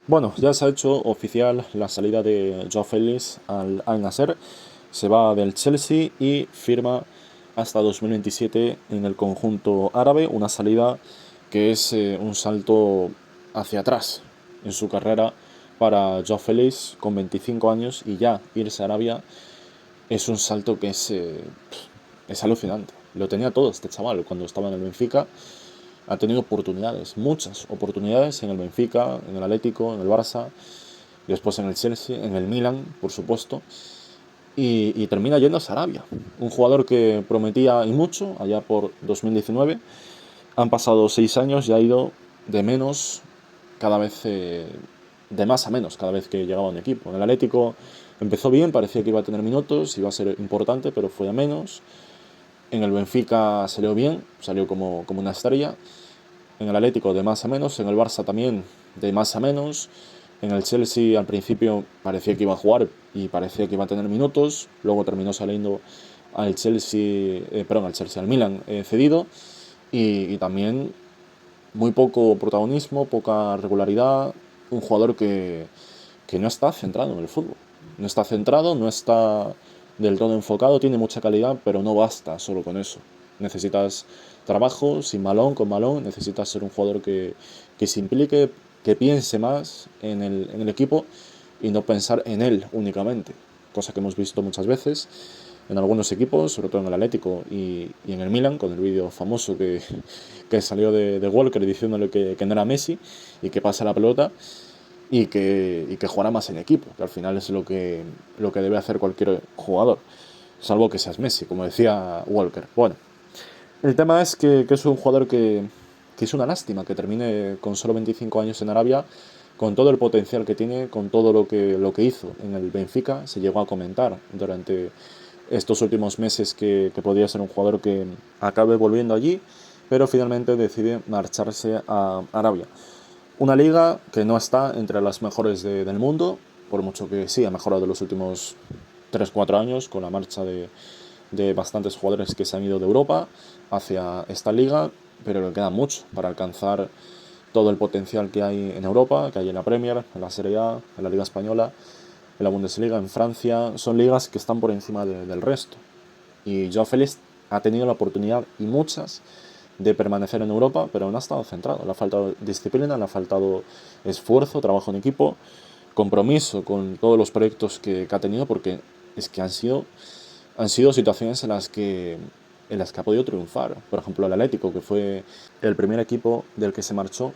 Bueno, ya se ha hecho oficial la salida de Joao Félix al Nasser. Se va del Chelsea y firma hasta 2027 en el conjunto árabe. Una salida que es un salto hacia atrás en su carrera para Joao Félix con 25 años, y ya irse a Arabia es un salto que es alucinante. Lo tenía todo este chaval cuando estaba en el Benfica. Ha tenido oportunidades, muchas oportunidades en el Benfica, en el Atlético, en el Barça, y después en el Chelsea, en el Milan, por supuesto, y termina yendo a Arabia. Un jugador que prometía y mucho allá por 2019. Han pasado 6 años y ha ido de menos cada vez, de más a menos cada vez que llegaba a un equipo. En el Atlético empezó bien, parecía que iba a tener minutos, iba a ser importante, pero fue a menos. En el Benfica salió bien, salió como una estrella. En el Atlético de más a menos, en el Barça también de más a menos. En el Chelsea al principio parecía que iba a jugar y parecía que iba a tener minutos, luego terminó saliendo al Chelsea, al Milan, cedido, y también muy poco protagonismo, poca regularidad, un jugador que no está centrado en el fútbol, no está centrado, no está del todo enfocado, tiene mucha calidad, pero no basta solo con eso. Necesitas trabajo, sin balón, con balón, necesitas ser un jugador que se implique, que piense más en el equipo y no pensar en él únicamente, cosa que hemos visto muchas veces en algunos equipos, sobre todo en el Atlético y en el Milan, con el vídeo famoso que salió de Walker diciéndole que no era Messi y que pasa la pelota y que jugará más en equipo, que al final es lo que debe hacer cualquier jugador, salvo que seas Messi, como decía Walker. Bueno, el tema es que es un jugador que es una lástima que termine con solo 25 años en Arabia, con todo el potencial que tiene, con todo lo que hizo en el Benfica. Se llegó a comentar durante estos últimos meses que podría ser un jugador que acabe volviendo allí, pero finalmente decide marcharse a Arabia. Una liga que no está entre las mejores del mundo, por mucho que sí ha mejorado en los últimos 3 4 años con la marcha de bastantes jugadores que se han ido de Europa hacia esta liga, pero le queda mucho para alcanzar todo el potencial que hay en Europa, que hay en la Premier, en la Serie A, en la Liga Española, en la Bundesliga, en Francia. Son ligas que están por encima del resto. Y Joao Félix ha tenido la oportunidad, y muchas, de permanecer en Europa, pero no ha estado centrado. Le ha faltado disciplina, le ha faltado esfuerzo, trabajo en equipo, compromiso con todos los proyectos que ha tenido, porque es que han sido situaciones en las que ha podido triunfar. Por ejemplo, el Atlético, que fue el primer equipo del que se marchó,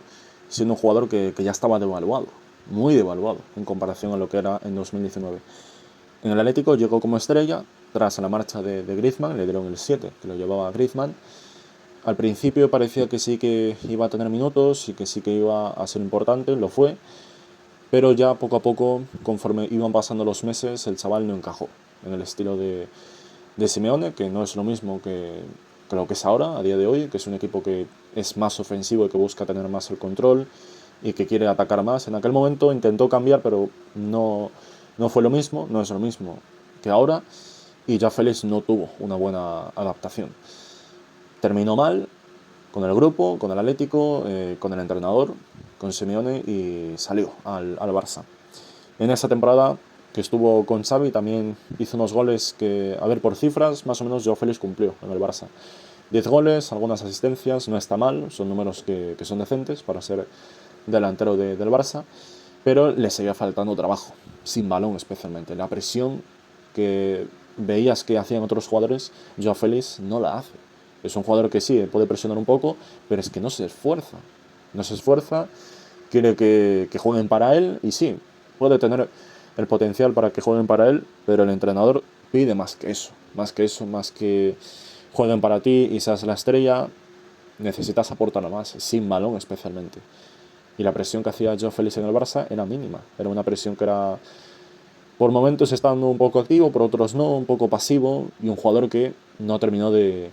siendo un jugador que ya estaba devaluado, muy devaluado, en comparación a lo que era en 2019. En el Atlético llegó como estrella, tras la marcha de Griezmann, le dieron el 7, que lo llevaba Griezmann. Al principio parecía que sí que iba a tener minutos y que sí que iba a ser importante, lo fue, pero ya poco a poco, conforme iban pasando los meses, el chaval no encajó en el estilo de Simeone, que no es lo mismo que lo que es ahora, a día de hoy, que es un equipo que es más ofensivo y que busca tener más el control y que quiere atacar más. En aquel momento intentó cambiar, pero no fue lo mismo, no es lo mismo que ahora, y ya Félix no tuvo una buena adaptación. Terminó mal con el grupo, con el Atlético, con el entrenador, con Simeone, y salió al Barça. En esa temporada que estuvo con Xavi también hizo unos goles que, a ver, por cifras, más o menos Joao Félix cumplió en el Barça. 10 goles, algunas asistencias, no está mal, son números que son decentes para ser delantero del Barça, pero le seguía faltando trabajo, sin balón especialmente. La presión que veías que hacían otros jugadores, Joao Félix no la hace. Es un jugador que sí, puede presionar un poco, pero es que no se esfuerza. No se esfuerza, quiere que jueguen para él, y sí, puede tener el potencial para que jueguen para él, pero el entrenador pide más que eso, más que jueguen para ti y seas la estrella. Necesitas aportar más, sin balón especialmente. Y la presión que hacía Joao Félix en el Barça era mínima. Era una presión que era, por momentos, estando un poco activo, por otros no, un poco pasivo, y un jugador que no terminó de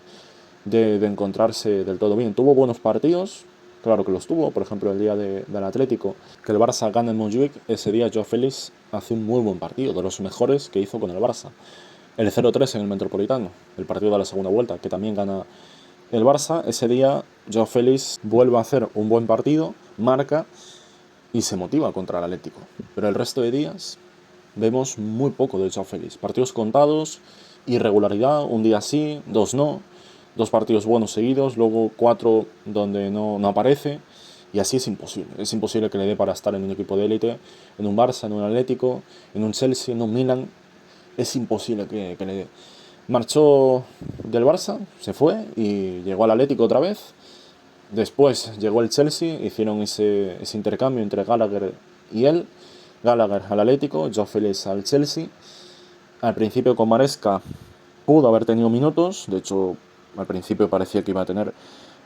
encontrarse del todo bien. Tuvo buenos partidos, claro que los tuvo, por ejemplo el día del Atlético, que el Barça gana en Montjuic. Ese día Joao Félix hace un muy buen partido, de los mejores que hizo con el Barça. El 0-3 en el Metropolitano, el partido de la segunda vuelta, que también gana el Barça. Ese día Joao Félix vuelve a hacer un buen partido, marca, y se motiva contra el Atlético. Pero el resto de días vemos muy poco de Joao Félix. Partidos contados, irregularidad, un día sí, dos no, dos partidos buenos seguidos, luego 4 donde no aparece, y así es imposible. Es imposible que le dé para estar en un equipo de élite, en un Barça, en un Atlético, en un Chelsea, en un Milan. Es imposible que le dé. Marchó del Barça, se fue y llegó al Atlético otra vez. Después llegó el Chelsea, hicieron ese intercambio entre Gallagher y él. Gallagher al Atlético, Joao Félix al Chelsea. Al principio con Maresca pudo haber tenido minutos, de hecho al principio parecía que iba a tener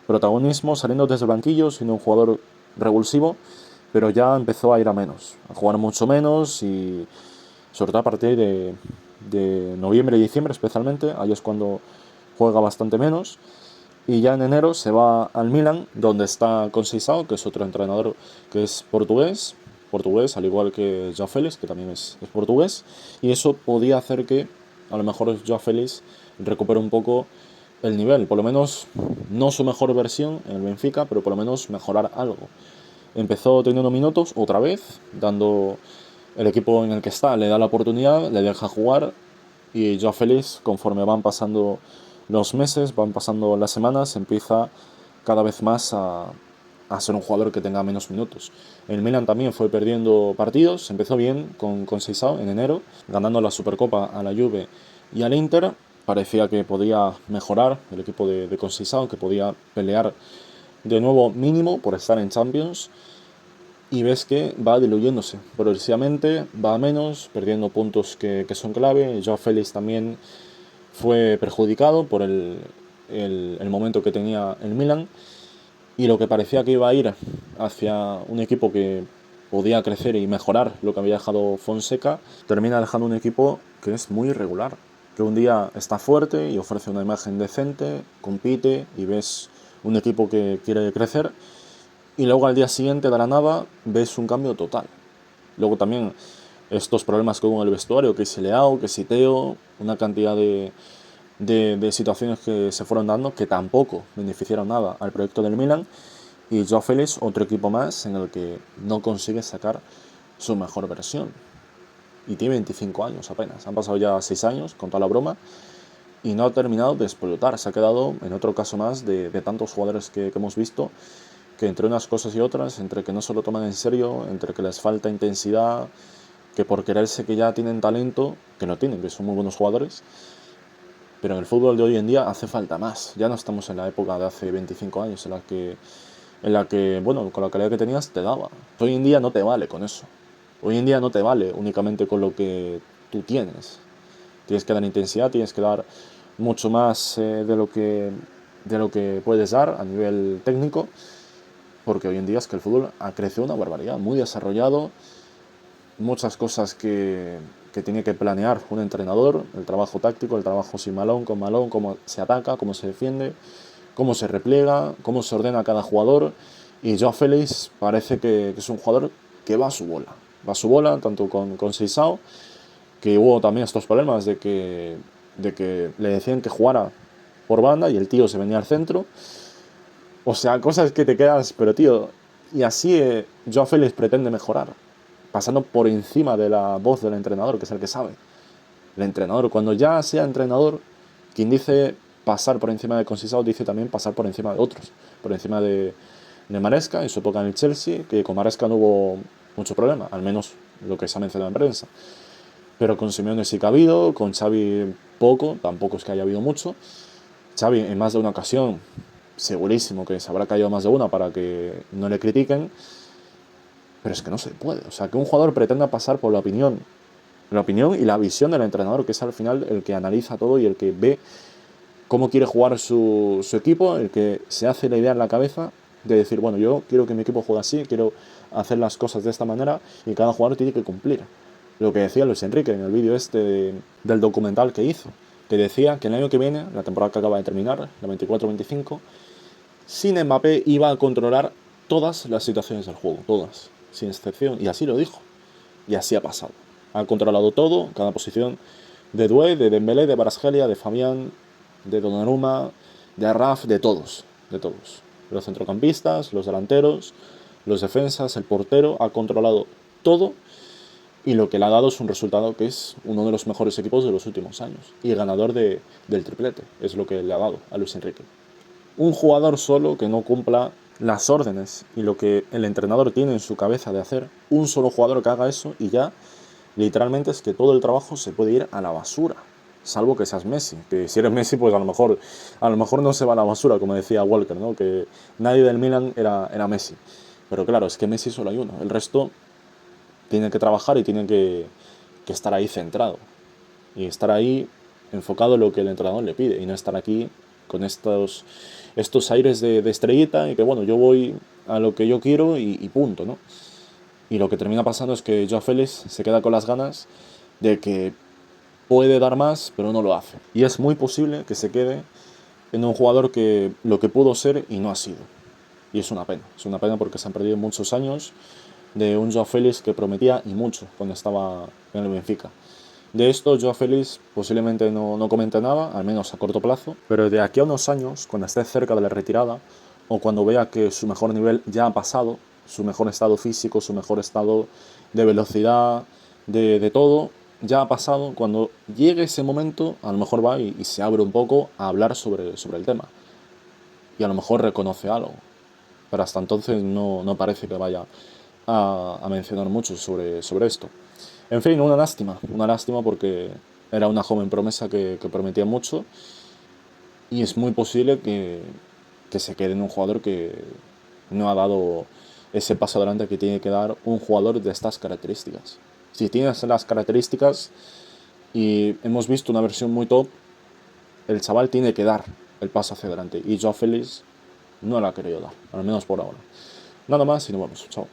protagonismo saliendo desde el banquillo, siendo un jugador revulsivo, pero ya empezó a ir a menos, a jugar mucho menos y sobre todo a partir de noviembre y diciembre especialmente, ahí es cuando juega bastante menos. Y ya en enero se va al Milan, donde está Conceição, que es otro entrenador que es portugués, al igual que Joao Félix, que también es portugués, y eso podía hacer que a lo mejor Joao Félix recupere un poco el nivel, por lo menos no su mejor versión en el Benfica, pero por lo menos mejorar algo. Empezó teniendo minutos otra vez, dando el equipo en el que está, le da la oportunidad, le deja jugar, y Joao Félix, conforme van pasando los meses, van pasando las semanas, empieza cada vez más a ser un jugador que tenga menos minutos. El Milan también fue perdiendo partidos, empezó bien con Conceição en enero, ganando la Supercopa a la Juve y al Inter. Parecía que podía mejorar el equipo de Conceição, que podía pelear de nuevo mínimo por estar en Champions, y ves que va diluyéndose progresivamente, va a menos, perdiendo puntos que son clave. Joao Félix también fue perjudicado por el momento que tenía el Milan, y lo que parecía que iba a ir hacia un equipo que podía crecer y mejorar lo que había dejado Fonseca, termina dejando un equipo que es muy irregular, que un día está fuerte y ofrece una imagen decente, compite y ves un equipo que quiere crecer, y luego al día siguiente de la nada ves un cambio total. Luego también estos problemas que hubo en el vestuario, que si Leao, que si Teo, una cantidad de situaciones que se fueron dando que tampoco beneficiaron nada al proyecto del Milan, y Joao Félix, otro equipo más en el que no consigue sacar su mejor versión. Y tiene 25 años apenas, han pasado ya 6 años con toda la broma, y no ha terminado de explotar. Se ha quedado en otro caso más de tantos jugadores que hemos visto, que entre unas cosas y otras, entre que no se lo toman en serio, entre que les falta intensidad, que por quererse que ya tienen talento, que no tienen, que son muy buenos jugadores, pero en el fútbol de hoy en día hace falta más. Ya no estamos en la época de hace 25 años en la que bueno, con la calidad que tenías te daba. Hoy en día no te vale con eso. Hoy en día no te vale únicamente con lo que tú tienes. Tienes que dar intensidad, tienes que dar mucho más de lo que puedes dar a nivel técnico, porque hoy en día es que el fútbol ha crecido una barbaridad, muy desarrollado, muchas cosas que tiene que planear un entrenador, el trabajo táctico, el trabajo sin balón, con balón, cómo se ataca, cómo se defiende, cómo se repliega, cómo se ordena cada jugador. Y Joao Félix parece que es un jugador que va a su bola, tanto con Conceição, que hubo también estos problemas de que le decían que jugara por banda y el tío se venía al centro. O sea, cosas que te quedas, pero tío, y así Joao Félix pretende mejorar, pasando por encima de la voz del entrenador, que es el que sabe. El entrenador, cuando ya sea entrenador, quien dice pasar por encima de Conceição, dice también pasar por encima de otros, por encima de Maresca en su época en el Chelsea, que con Maresca no hubo mucho problema, al menos lo que se ha mencionado en prensa. Pero con Simeone sí que ha habido, con Xavi poco, tampoco es que haya habido mucho. Xavi en más de una ocasión, segurísimo que se habrá caído más de una para que no le critiquen, pero es que no se puede. O sea, que un jugador pretenda pasar por la opinión y la visión del entrenador, que es al final el que analiza todo y el que ve cómo quiere jugar su equipo, el que se hace la idea en la cabeza de decir, bueno, yo quiero que mi equipo juegue así, quiero hacer las cosas de esta manera, y cada jugador tiene que cumplir. Lo que decía Luis Enrique en el vídeo del documental que hizo, que decía que el año que viene, la temporada que acaba de terminar, la 24-25, sin Mbappé iba a controlar todas las situaciones del juego, todas, sin excepción, y así lo dijo, y así ha pasado. Ha controlado todo, cada posición de Doué, de Dembélé, de Kvaratskhelia, de Fabián, de Donnarumma, de Arraf, de todos, los centrocampistas, los delanteros, los defensas, el portero, ha controlado todo y lo que le ha dado es un resultado que es uno de los mejores equipos de los últimos años y ganador del triplete, es lo que le ha dado a Luis Enrique. Un jugador solo que no cumpla las órdenes y lo que el entrenador tiene en su cabeza de hacer, un solo jugador que haga eso y ya literalmente es que todo el trabajo se puede ir a la basura, salvo que seas Messi, que si eres Messi pues a lo mejor no se va a la basura, como decía Walker, ¿no? Que nadie del Milan era Messi, pero claro, es que Messi solo hay uno, el resto tiene que trabajar y tiene que estar ahí centrado y estar ahí enfocado en lo que el entrenador le pide y no estar aquí con estos aires de estrellita y que bueno, yo voy a lo que yo quiero y punto, ¿no? Y lo que termina pasando es que Joao Félix se queda con las ganas de que puede dar más, pero no lo hace. Y es muy posible que se quede en un jugador que lo que pudo ser y no ha sido. Y es una pena porque se han perdido muchos años de un Joao Félix que prometía y mucho cuando estaba en el Benfica. De esto Joao Félix posiblemente no comente nada, al menos a corto plazo, pero de aquí a unos años, cuando esté cerca de la retirada, o cuando vea que su mejor nivel ya ha pasado, su mejor estado físico, su mejor estado de velocidad, de todo, ya ha pasado, cuando llegue ese momento, a lo mejor va y se abre un poco a hablar sobre el tema. Y a lo mejor reconoce algo. Pero hasta entonces no parece que vaya a mencionar mucho sobre esto. En fin, una lástima porque era una joven promesa que prometía mucho y es muy posible que se quede en un jugador que no ha dado ese paso adelante que tiene que dar un jugador de estas características. Si tienes las características y hemos visto una versión muy top, el chaval tiene que dar el paso hacia adelante y Joao Félix no la ha querido dar, al menos por ahora. Nada más y nos vemos. Chao.